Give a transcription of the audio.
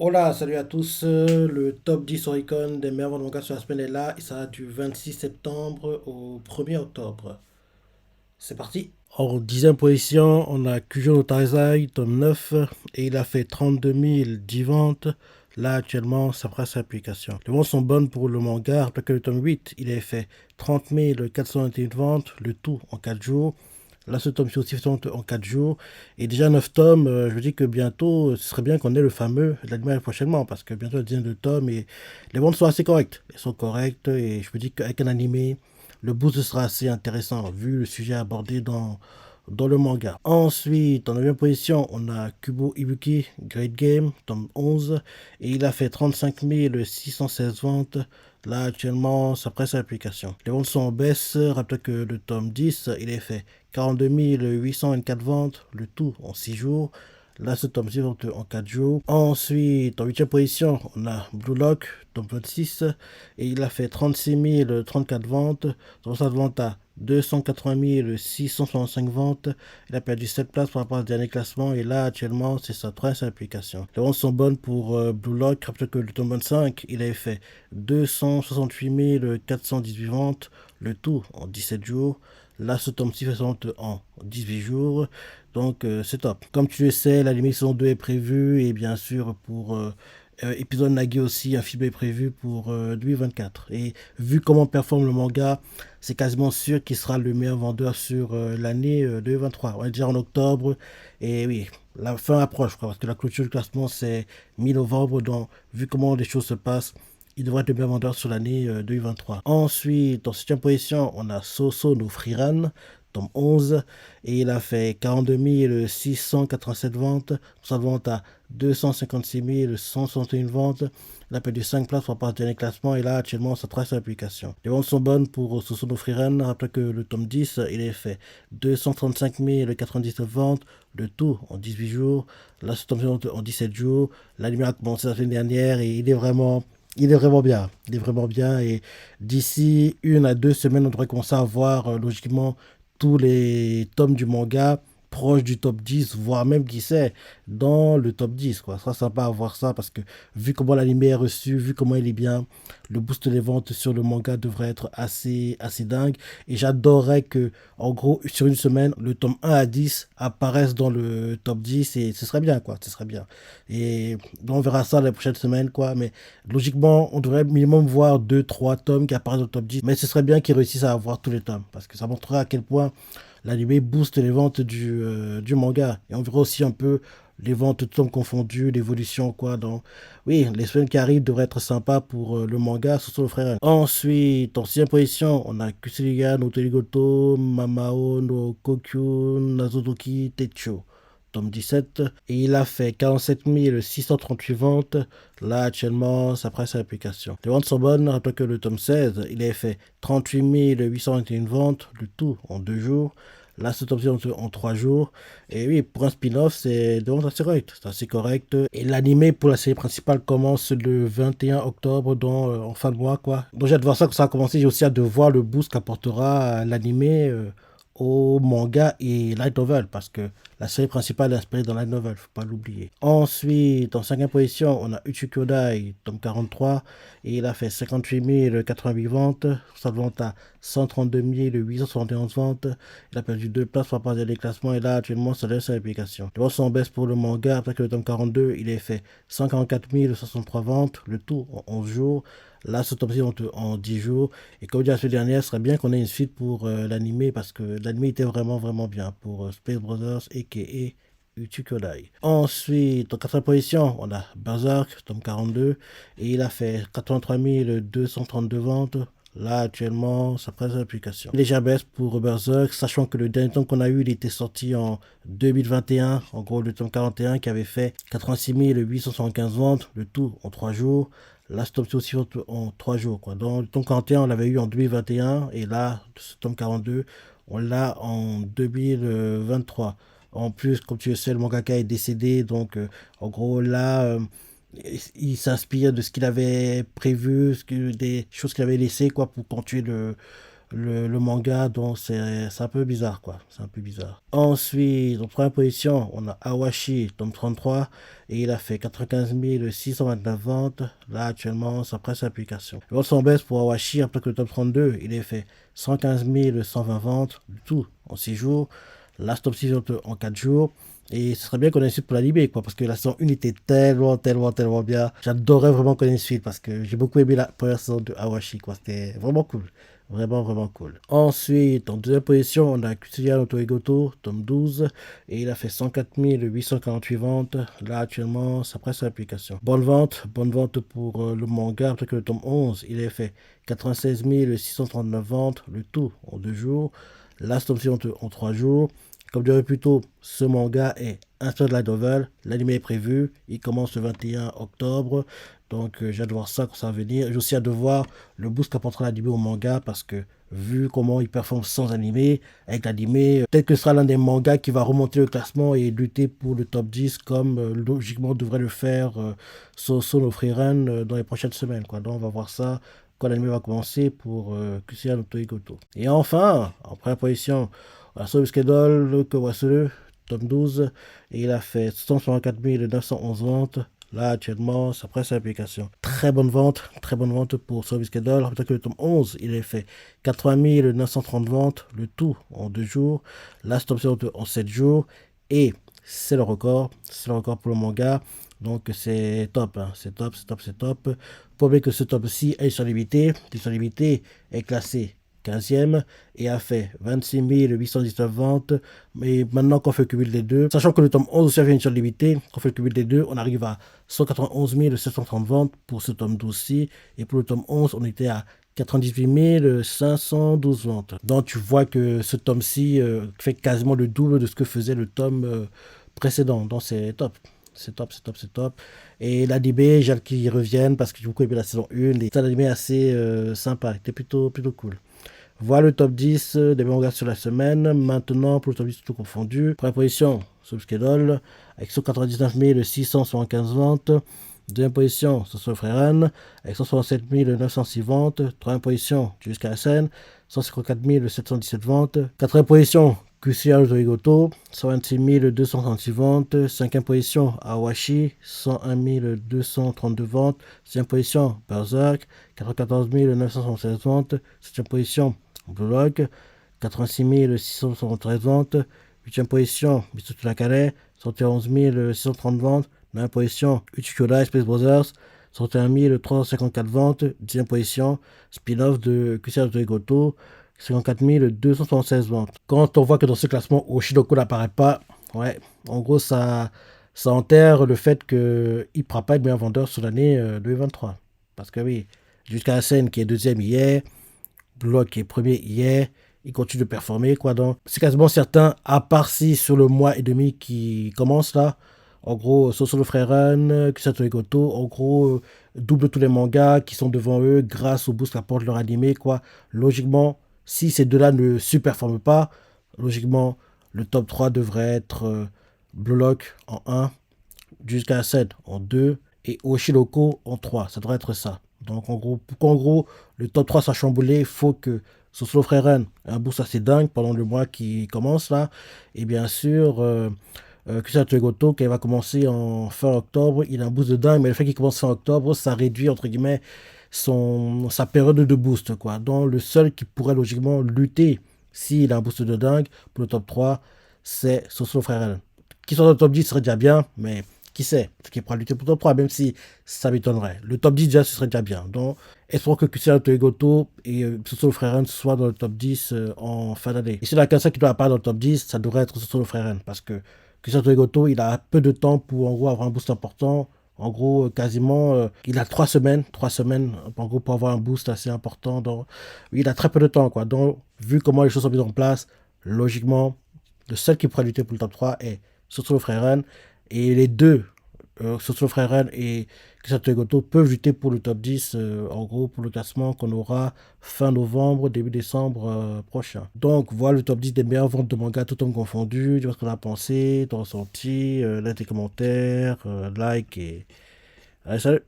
Hola, salut à tous. Le top 10 Oricon des meilleurs mangas sur la semaine est là et ça va du 26 septembre au 1er octobre. C'est parti. En dixième position, on a Kujo no Taizai, tome 9, et il a fait 32 010 ventes. Là, actuellement, ça presse l'application. Les ventes sont bonnes pour le manga, après que le tome 8, il a fait 30 421 ventes, le tout en 4 jours. Là, ce tome-ci aussi fait en 4 jours. Et déjà 9 tomes, je me dis que bientôt, ce serait bien qu'on ait le fameux l'anime prochainement, parce que bientôt, il y a une dizaine de tomes et les ventes sont assez correctes. Elles sont correctes et je me dis qu'avec un animé, le boost sera assez intéressant, vu le sujet abordé dans le manga. Ensuite, en 9 position, on a Kubo Ibuki, Great Game, tome 11, et il a fait 35 616 ventes. Là, actuellement, ça presse l'application. Les ventes sont en baisse. Rappelez que le tome 10, il est fait 42 824 ventes, le tout en 6 jours. Là, ce tome-ci vente en 4 jours. Ensuite, en 8 position, on a Blue Lock, tome 26, et il a fait 36 034 ventes. Dans sa vente à 280 665 ventes. Il a perdu 7 places par rapport au dernier classement. Et là, actuellement, c'est sa troisième application. Les ventes sont bonnes pour Blue Lock. Rappelez que le tome 25, il avait fait 268 418 ventes. Le tout en 17 jours. Là, ce tome-ci fait son vente en 18 jours. Donc, c'est top. Comme tu le sais, la limite saison 2 est prévue. Et bien sûr, pour épisode Nagi aussi, un film est prévu pour 2024. Et vu comment performe le manga, c'est quasiment sûr qu'il sera le meilleur vendeur sur l'année 2023. On est déjà en octobre et oui, la fin approche, quoi, parce que la clôture du classement c'est mi-novembre. Donc, vu comment les choses se passent, il devrait être le meilleur vendeur sur l'année 2023. Ensuite, en 7 position, on a Soso no Friran, tome 11, et il a fait 42 687 ventes. Sa vente à 256 161 ventes. Il a perdu 5 places pour rapport au dernier classement et là, actuellement, ça trace l'application. Les ventes sont bonnes pour Sosono Frieren. Rappelez que le tome 10, il est fait 235 097 ventes, le tout en 18 jours. Là, ce tome en 17 jours. L'anime a commencé la semaine dernière et il est vraiment bien. Il est vraiment bien. Et d'ici 1 à 2 semaines, on devrait commencer à voir logiquement tous les tomes du manga proche du top 10, voire même, qui sait, dans le top 10, quoi. Ça sera sympa à voir ça parce que vu comment l'anime est reçu, vu comment il est bien, le boost des ventes sur le manga devrait être assez dingue. Et j'adorerais que, en gros, sur une semaine, le tome 1 à 10 apparaissent dans le top 10 et ce serait bien, quoi. Ce serait bien. Et donc, on verra ça la prochaine semaine, quoi. Mais logiquement, on devrait minimum voir 2 3 tomes qui apparaissent dans le top 10. Mais ce serait bien qu'ils réussissent à avoir tous les tomes parce que ça montrera à quel point l'anime booste les ventes du manga. Et on verra aussi un peu les ventes de tomes confondus, l'évolution, quoi. Donc, oui, les semaines qui arrivent devraient être sympas pour le manga, surtout le frère. Ensuite, en sixième position, on a Kusuriga no Torigoto, Mamao no Kokyu, Nazotoki Techo. Tome 17, et il a fait 47 638 ventes. Là, actuellement, ça presse à l'application. Les ventes sont bonnes, rappelez que le tome 16, il a fait 38 821 ventes, le tout en 2 jours. Là, c'est option en 3 jours. Et oui, pour un spin-off, c'est de assez correct. C'est assez correct. Et l'animé pour la série principale commence le 21 octobre, donc en fin de mois, quoi. Donc j'ai hâte de voir ça quand ça a commencé. J'ai aussi hâte de voir le boost qu'apportera l'animé au manga et light novel, parce que la série principale est inspirée dans light novel, faut pas l'oublier. Ensuite, en cinquième position, on a Uchikyodai, tome 43, et il a fait 58 088 ventes. Sa vente à 132 871 ventes. Il a perdu 2 places par rapport à des classements et là, actuellement, ça laisse sa l'application. Les ventes sont en baisse pour le manga. Après que le tome 42, il est fait 144 063 ventes, le tout en 11 jours. Là, ce tome-ci en 10 jours. Et comme dit la semaine dernière, ce serait bien qu'on ait une suite pour l'animé parce que l'animé était vraiment bien pour Space Brothers a.k.a. Uchikodai. Ensuite, en quatrième position, on a Berserk, tome 42, et il a fait 83 232 ventes. Là, actuellement, ça presse l'application. Légère baisse pour Berserk, sachant que le dernier tome qu'on a eu, il était sorti en 2021, en gros le tome 41, qui avait fait 86 875 ventes, le tout en 3 jours. Là, ce tome aussi en 3 jours, quoi. Donc, le tome 41, on l'avait eu en 2021, et là, ce tome 42, on l'a en 2023. En plus, comme tu le sais, le mangaka est décédé, donc en gros là, il s'inspire de ce qu'il avait prévu, des choses qu'il avait laissées quoi pour continuer le manga, donc c'est un peu bizarre, quoi. C'est un peu bizarre. Ensuite, en première position, on a Awashi, tome 33, et il a fait 95 629 ventes. Là, actuellement, ça presse l'application. Le ventes sont en baisse pour Awashi, après que le tome 32, il a fait 115 120 ventes, du tout, en 6 jours. Last Top 6 en 4 jours. Et ce serait bien qu'on ait une suite pour l'animé, quoi, parce que la saison 1 était tellement bien. J'adorais vraiment qu'on ait une suite, parce que j'ai beaucoup aimé la première saison de Awashi, quoi. C'était vraiment cool. Vraiment cool. Ensuite, en deuxième position, on a Kusuya no Toigoto, tome 12, et il a fait 104 848 ventes. Là, actuellement, ça presse l'application. Bonne vente pour le manga, après que le tome 11, il a fait 96 639 ventes, le tout en 2 jours. Last tome suivant en 3 jours. Comme je dirais plus tôt, ce manga est inspiré de la novel. L'anime est prévu. Il commence le 21 octobre. Donc j'ai hâte de voir ça quand ça va venir. J'ai aussi hâte de voir le boost qu'apportera l'anime au manga parce que vu comment il performe sans animé, avec l'animé, peut-être que ce sera l'un des mangas qui va remonter le classement et lutter pour le top 10 comme logiquement devrait le faire Soso no Frieren dans les prochaines semaines, quoi. Donc on va voir ça quand l'anime va commencer pour Kusuya no Toigoto. Et enfin, en première position, on a Schedule Kawasuru, tome 12, et il a fait 164 911 ventes. Là, actuellement, ça presse l'application. Très bonne vente pour Service Schedule. Après que le tome 11, il a fait 80 930 ventes, le tout en 2 jours. Là, c'est en 7 jours. Et c'est le record pour le manga. Donc c'est top, hein. C'est top. Faut oublier que ce top-ci est sur limité. Sur limité est classé 15e et a fait 26 819 ventes. Mais maintenant qu'on fait le cumul des deux, sachant que le tome 11 aussi a fait une limité, qu'on fait le cumul des deux, on arrive à 191 730 ventes pour ce tome 12-ci. Et pour le tome 11, on était à 98 512 ventes. Donc tu vois que ce tome-ci fait quasiment le double de ce que faisait le tome précédent. Donc c'est top. C'est top. Et l'anime, j'ai hâte qu'ils reviennent parce que j'ai beaucoup aimé la saison 1. Et c'est un anime assez sympa. C'était plutôt cool. Voilà le top 10 des mangas sur la semaine. Maintenant, pour le top 10 tout confondu. Première position, Subschedule, avec 199 675 ventes. Deuxième position, Soso Freren, avec 167 906 ventes. Troisième position, jusqu'à la scène, 154 717 ventes. Quatrième position, Kusuya no Torigoto, 126 236 ventes. Cinquième position, Awashi, 101 232 ventes. Sixième position, Berserk, 94 976 ventes. Septième position, Blue Lock, 86 673 ventes. Huitième position, Mitsuto Nakane, 111 630 ventes. 9e position, Uchikyōdai Space Brothers, 101 354 ventes. 10e position, spin-off de Kusuya no Torigoto, 54 276 ventes. Quand on voit que dans ce classement, Oshinoko n'apparaît pas, ouais, en gros, ça enterre le fait qu'il ne pourra pas être meilleur vendeur sur l'année 2023. Parce que oui, jusqu'à la scène qui est deuxième hier, Block qui est premier hier, il continue de performer, quoi. Donc, c'est quasiment certain, à part si sur le mois et demi qui commence là, en gros, Soso no Frieren, Kusato Egoto, en gros, double tous les mangas qui sont devant eux grâce au boost qu'apporte leur animé, quoi. Logiquement, si ces deux-là ne surperforment pas, logiquement, le top 3 devrait être Blue Lock en 1, jusqu'à 7 en 2 et Oshinoko en 3. Ça devrait être ça. Donc, en gros, pour qu'en gros, le top 3 soit chamboulé, il faut que Soso Freren ait un boost assez dingue pendant le mois qui commence là. Et bien sûr, Kusato Egoto, qui va commencer en fin octobre, il a un boost de dingue, mais le fait qu'il commence fin octobre, ça réduit, entre guillemets, sa période de boost, quoi. Donc, le seul qui pourrait logiquement lutter s'il a un boost de dingue pour le top 3, c'est Soso Freren. Qui soit dans le top 10 serait déjà bien, mais qui sait, ce qui pourra lutter pour le top 3, même si ça m'étonnerait. Le top 10 déjà, ce serait déjà bien. Donc, espérons que Kusato Egoto et Soso Freren soient dans le top 10 en fin d'année. Et s'il y en a qu'un seul qui doit apparaître dans le top 10, ça devrait être Soso Freren, parce que Kusato Egoto, il a peu de temps pour en gros avoir un boost important. En gros, quasiment, il a 3 semaines, en gros, pour avoir un boost assez important. Donc, il a très peu de temps, quoi. Donc, vu comment les choses sont mises en place, logiquement, le seul qui pourrait lutter pour le top 3 est Soso Freren. Et les deux, Soso Freren et Kusato Egoto, peuvent lutter pour le top 10, en gros, pour le classement qu'on aura fin novembre, début décembre prochain. Donc, voilà le top 10 des meilleures ventes de manga, tout homme confondu. Dis-moi ce qu'on a pensé, ton ressenti, laisse des commentaires, like et... Allez, salut!